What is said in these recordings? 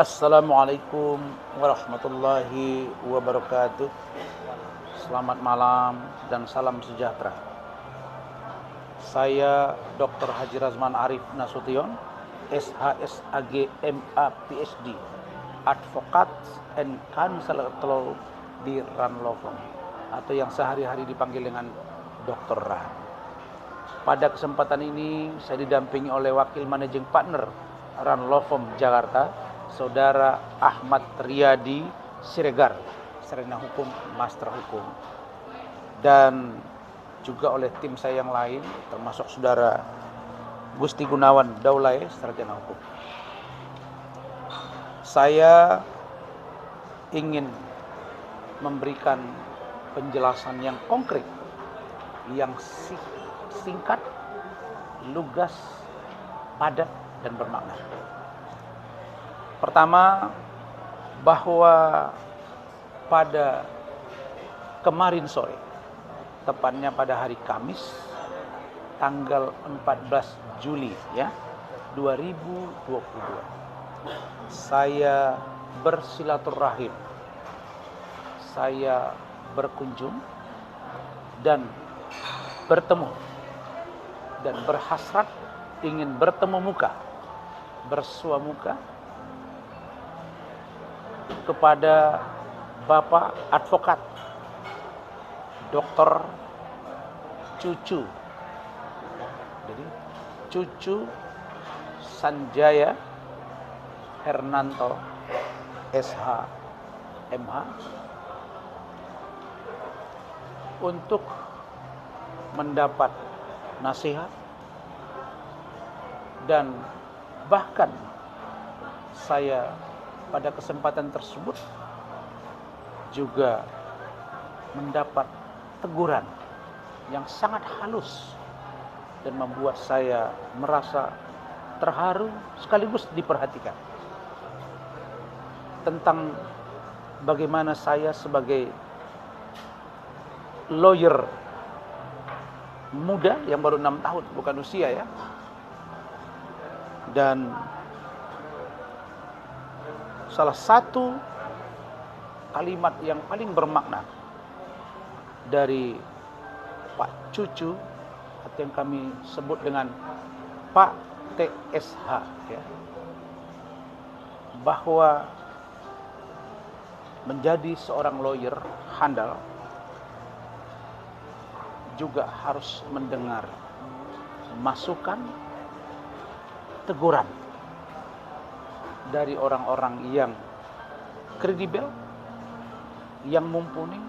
Assalamualaikum warahmatullahi wabarakatuh. Selamat malam dan salam sejahtera. Saya Dr. Haji Razman Arif Nasution, SHSAG MA PhD, Advokat and Counselor Law di Ran Law Firm, atau yang sehari-hari dipanggil dengan Dr. Ran. Pada kesempatan ini saya didampingi oleh Wakil Managing Partner Ran Law Firm Jakarta, Saudara Ahmad Riyadi Siregar, Sarjana Hukum, Master Hukum, dan juga oleh tim saya yang lain, termasuk Saudara Gusti Gunawan Daulay, Sarjana Hukum. Saya ingin memberikan penjelasan yang konkret, yang singkat, lugas, padat, dan bermakna. Pertama, bahwa pada kemarin sore, tepatnya pada hari Kamis, tanggal 14 Juli 2022, saya bersilaturahim, saya berkunjung dan bertemu dan berhasrat ingin bertemu muka, bersua muka kepada Bapak Advokat Dr. Cucu, jadi Cucu Sanjaya Hernanto SH MH, untuk mendapat nasihat dan bahkan saya pada kesempatan tersebut juga mendapat teguran yang sangat halus dan membuat saya merasa terharu sekaligus diperhatikan tentang bagaimana saya sebagai lawyer muda yang baru 6 tahun, bukan usia ya, dan salah satu kalimat yang paling bermakna dari Pak Cucu, atau yang kami sebut dengan Pak TSH, bahwa menjadi seorang lawyer handal juga harus mendengar masukan, teguran dari orang-orang yang kredibel, yang mumpuni,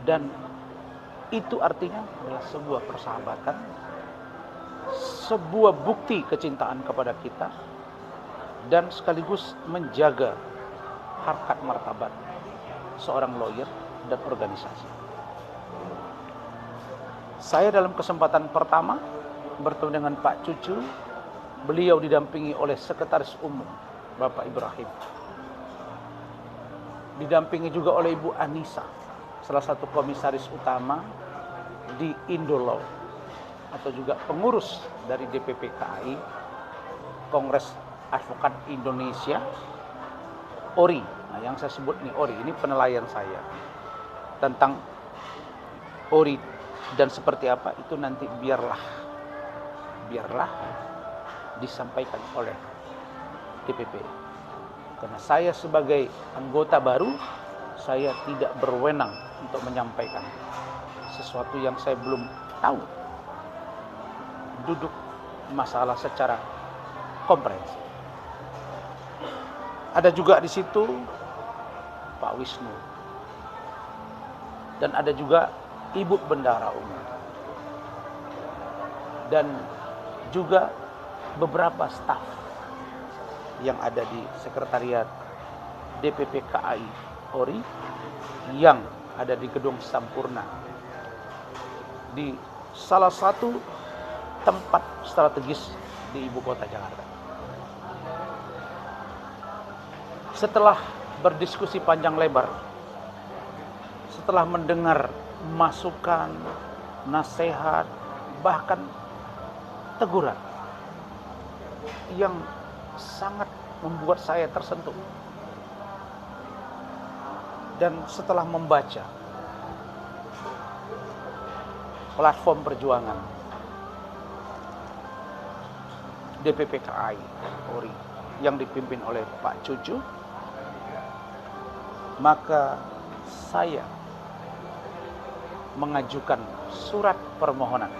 dan itu artinya adalah sebuah persahabatan, sebuah bukti kecintaan kepada kita, dan sekaligus menjaga harkat martabat seorang lawyer dan organisasi. Saya dalam kesempatan pertama bertemu dengan Pak Cucu. Beliau didampingi oleh Sekretaris Umum Bapak Ibrahim, didampingi juga oleh Ibu Anissa, salah satu komisaris utama di Indolaw, atau juga pengurus dari DPP KAI, Kongres Advokat Indonesia, ORI. Nah, yang saya sebut nih ORI, ini penilaian saya tentang ORI dan seperti apa itu nanti biarlah disampaikan oleh DPP. Karena saya sebagai anggota baru, saya tidak berwenang untuk menyampaikan sesuatu yang saya belum tahu duduk masalah secara komprehensif. Ada juga di situ Pak Wisnu, dan ada juga Ibu Bendahara Umum, dan juga beberapa staf yang ada di sekretariat DPP KAI ORI yang ada di Gedung Sampurna, di salah satu tempat strategis di ibu kota Jakarta. Setelah berdiskusi panjang lebar, setelah mendengar masukan, nasihat, bahkan teguran yang sangat membuat saya tersentuh. Dan setelah membaca platform perjuangan DPP KAI Polri yang dipimpin oleh Pak Cucu, maka saya mengajukan surat permohonan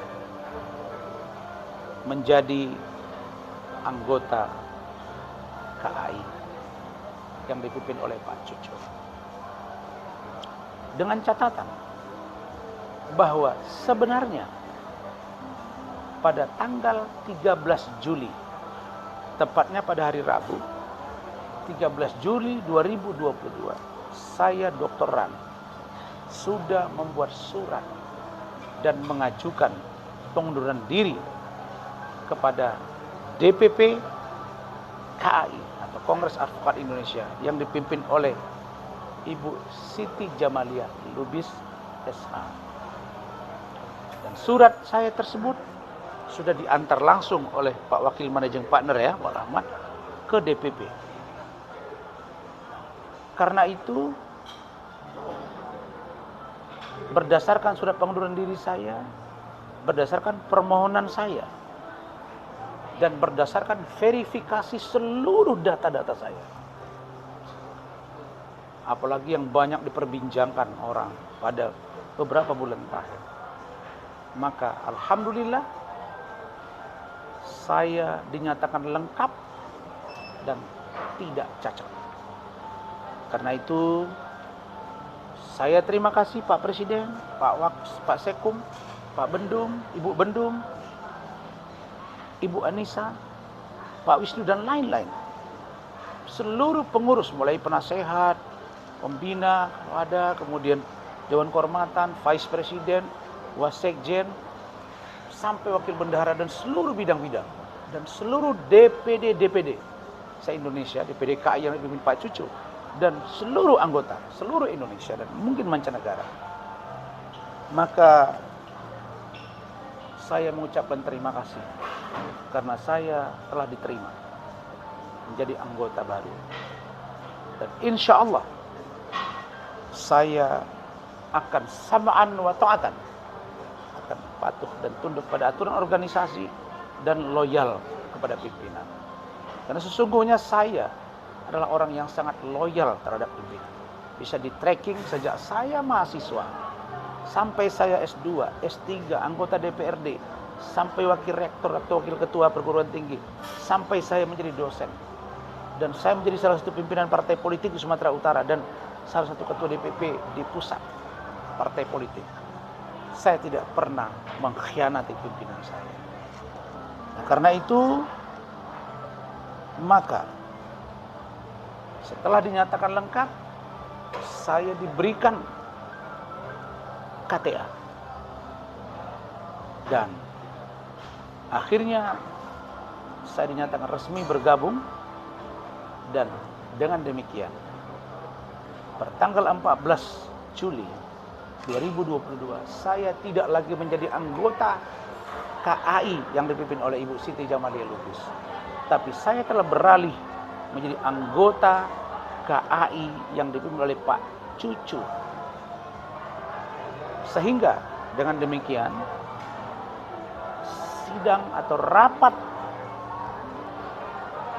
menjadi anggota KAI yang dipimpin oleh Pak Cucu. Dengan catatan bahwa sebenarnya pada tanggal 13 Juli, tepatnya pada hari Rabu, 13 Juli 2022, saya Dr. Ran sudah membuat surat dan mengajukan pengunduran diri kepada DPP KAI atau Kongres Advokat Indonesia yang dipimpin oleh Ibu Siti Jamaliah Lubis SH. Dan surat saya tersebut sudah diantar langsung oleh Pak Wakil Managing Partner ya, Pak Rahmat, ke DPP. Karena itu, berdasarkan surat pengunduran diri saya, berdasarkan permohonan saya, dan berdasarkan verifikasi seluruh data-data saya, apalagi yang banyak diperbincangkan orang pada beberapa bulan terakhir, maka alhamdulillah saya dinyatakan lengkap dan tidak cacat. Karena itu saya terima kasih Pak Presiden, Pak Sekum, Pak Bendum, Ibu Bendum, Ibu Anissa, Pak Wisnu dan lain-lain. Seluruh pengurus mulai penasehat, pembina, ada, kemudian Dewan Kehormatan, Vice Presiden, Wasekjen, sampai Wakil Bendahara dan seluruh bidang-bidang dan seluruh DPD se-Indonesia, DPD KAI yang dipimpin Pak Cucu, dan seluruh anggota, seluruh Indonesia dan mungkin mancanegara. Maka saya mengucapkan terima kasih karena saya telah diterima menjadi anggota baru. Dan insya Allah saya akan sama'an wa ta'atan, akan patuh dan tunduk pada aturan organisasi dan loyal kepada pimpinan. Karena sesungguhnya saya adalah orang yang sangat loyal terhadap pimpinan. Bisa di tracking sejak saya mahasiswa sampai saya S2, S3, anggota DPRD, sampai wakil rektor atau wakil ketua perguruan tinggi, sampai saya menjadi dosen. Dan saya menjadi salah satu pimpinan partai politik di Sumatera Utara dan salah satu ketua DPP di pusat partai politik. Saya tidak pernah mengkhianati pimpinan saya. Nah, karena itu, maka setelah dinyatakan lengkap, saya diberikan KTA. Dan akhirnya saya dinyatakan resmi bergabung. Dan dengan demikian, pertanggal 14 Juli 2022, saya tidak lagi menjadi anggota KAI yang dipimpin oleh Ibu Siti Jamaliah Lubis, tapi saya telah beralih menjadi anggota KAI yang dipimpin oleh Pak Cucu. Sehingga dengan demikian, sidang atau rapat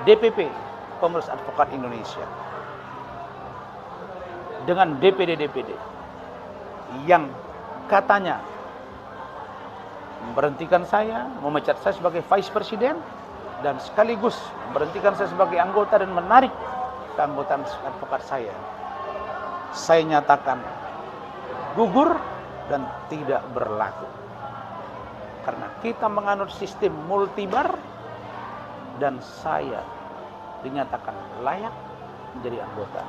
DPP Kongres Advokat Indonesia dengan DPD yang katanya memberhentikan saya, memecat saya sebagai Vice Presiden, dan sekaligus memberhentikan saya sebagai anggota dan menarik keanggotaan advokat saya nyatakan gugur dan tidak berlaku. Karena kita menganut sistem multibar dan saya dinyatakan layak menjadi anggota.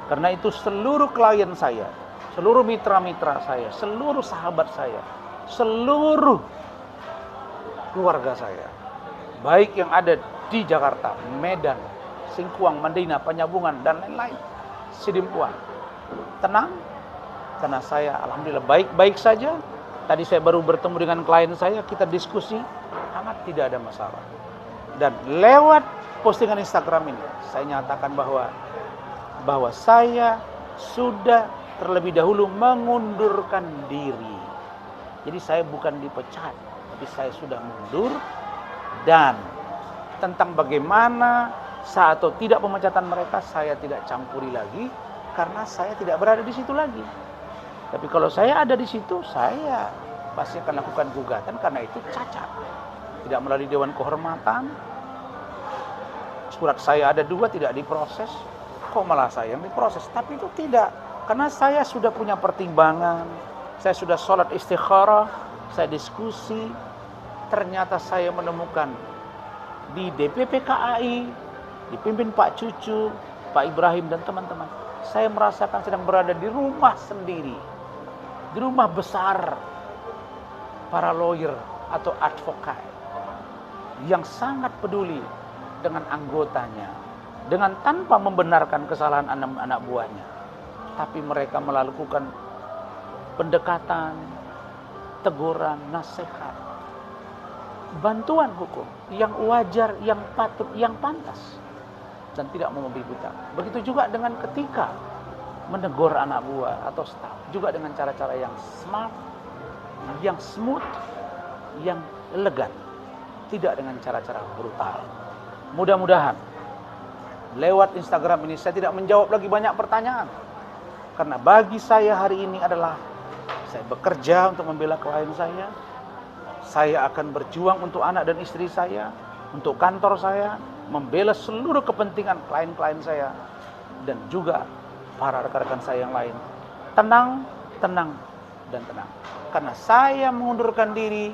Karena itu seluruh klien saya, seluruh mitra-mitra saya, seluruh sahabat saya, seluruh keluarga saya, baik yang ada di Jakarta, Medan, Singkuang, Madinah, Penyambungan, dan lain-lain, Sidimpuan, tenang, karena saya alhamdulillah baik-baik saja. Tadi saya baru bertemu dengan klien saya, kita diskusi, hangat, tidak ada masalah. Dan lewat postingan Instagram ini saya nyatakan bahwa saya sudah terlebih dahulu mengundurkan diri. Jadi saya bukan dipecat, tapi saya sudah mundur. Dan tentang bagaimana sah atau tidak pemecatan mereka saya tidak campuri lagi, karena saya tidak berada di situ lagi. Tapi kalau saya ada di situ, saya pasti akan lakukan gugatan karena itu cacat. Tidak melalui Dewan Kehormatan. Surat saya ada 2 tidak diproses. Kok malah saya yang diproses? Tapi itu tidak. Karena saya sudah punya pertimbangan. Saya sudah sholat istikharah. Saya diskusi. Ternyata saya menemukan di DPP KAI, dipimpin Pak Cucu, Pak Ibrahim dan teman-teman. Saya merasakan sedang berada di rumah sendiri. Di rumah besar para lawyer atau advokat yang sangat peduli dengan anggotanya, dengan tanpa membenarkan kesalahan anak buahnya. Tapi mereka melakukan pendekatan, teguran, nasihat, bantuan hukum yang wajar, yang patut, yang pantas, dan tidak mau membabi buta. Begitu juga dengan ketika menegur anak buah atau staf, juga dengan cara-cara yang smart, yang smooth, yang elegan, tidak dengan cara-cara brutal. Mudah-mudahan lewat Instagram ini saya tidak menjawab lagi banyak pertanyaan, karena bagi saya hari ini adalah saya bekerja untuk membela klien saya. Saya akan berjuang untuk anak dan istri saya, untuk kantor saya, membela seluruh kepentingan klien-klien saya, dan juga para rekan-rekan saya yang lain. Tenang, tenang, dan tenang. Karena saya mengundurkan diri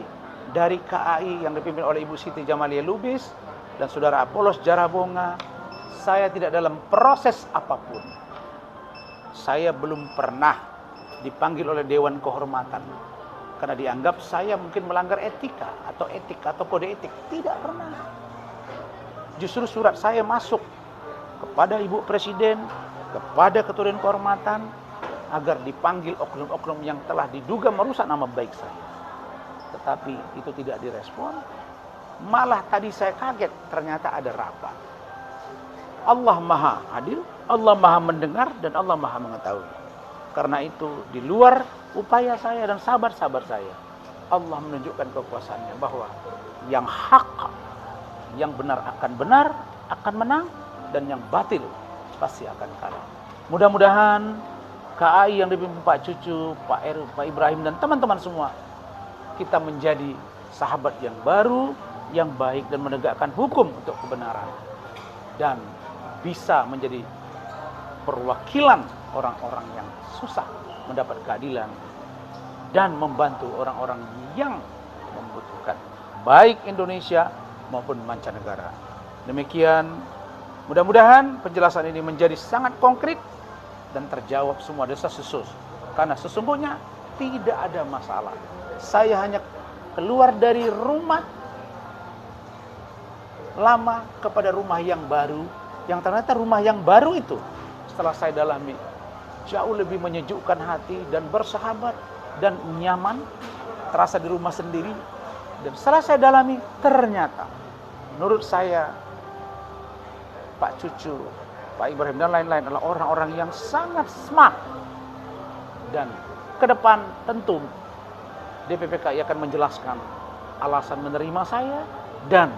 dari KAI yang dipimpin oleh Ibu Siti Jamaliah Lubis dan Saudara Apolos Jarabonga. Saya tidak dalam proses apapun. Saya belum pernah dipanggil oleh Dewan Kehormatan karena dianggap saya mungkin melanggar etika atau kode etik. Tidak pernah. Justru surat saya masuk kepada Ibu Presiden, kepada Ketua Dewan Kehormatan, agar dipanggil oknum-oknum yang telah diduga merusak nama baik saya. Tetapi itu tidak direspon. Malah tadi saya kaget, ternyata ada rapat. Allah Maha Adil, Allah Maha Mendengar, dan Allah Maha Mengetahui. Karena itu di luar upaya saya dan sabar-sabar saya, Allah menunjukkan kekuasaannya bahwa yang hak, yang benar akan menang, dan yang batil pasti akan kalah. Mudah-mudahan KAI yang dipimpin Pak Cucu, Pak Eru, Pak Ibrahim dan teman-teman semua, kita menjadi sahabat yang baru, yang baik dan menegakkan hukum untuk kebenaran, dan bisa menjadi perwakilan orang-orang yang susah mendapat keadilan dan membantu orang-orang yang membutuhkan, baik Indonesia maupun mancanegara. Demikian, mudah-mudahan penjelasan ini menjadi sangat konkret dan terjawab semua desas-desus. Karena sesungguhnya tidak ada masalah. Saya hanya keluar dari rumah lama kepada rumah yang baru, yang ternyata rumah yang baru itu setelah saya dalami jauh lebih menyejukkan hati dan bersahabat dan nyaman, terasa di rumah sendiri. Dan setelah saya dalami, ternyata menurut saya Pak Cucu, Pak Ibrahim dan lain-lain adalah orang-orang yang sangat smart. Dan ke depan tentu DPPKI akan menjelaskan alasan menerima saya dan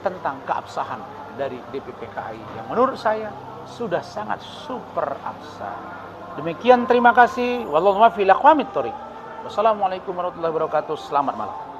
tentang keabsahan dari DPPKI yang menurut saya sudah sangat super absah. Demikian, terima kasih. Wallahu a'lam bishawab. Wassalamualaikum warahmatullahi wabarakatuh. Selamat malam.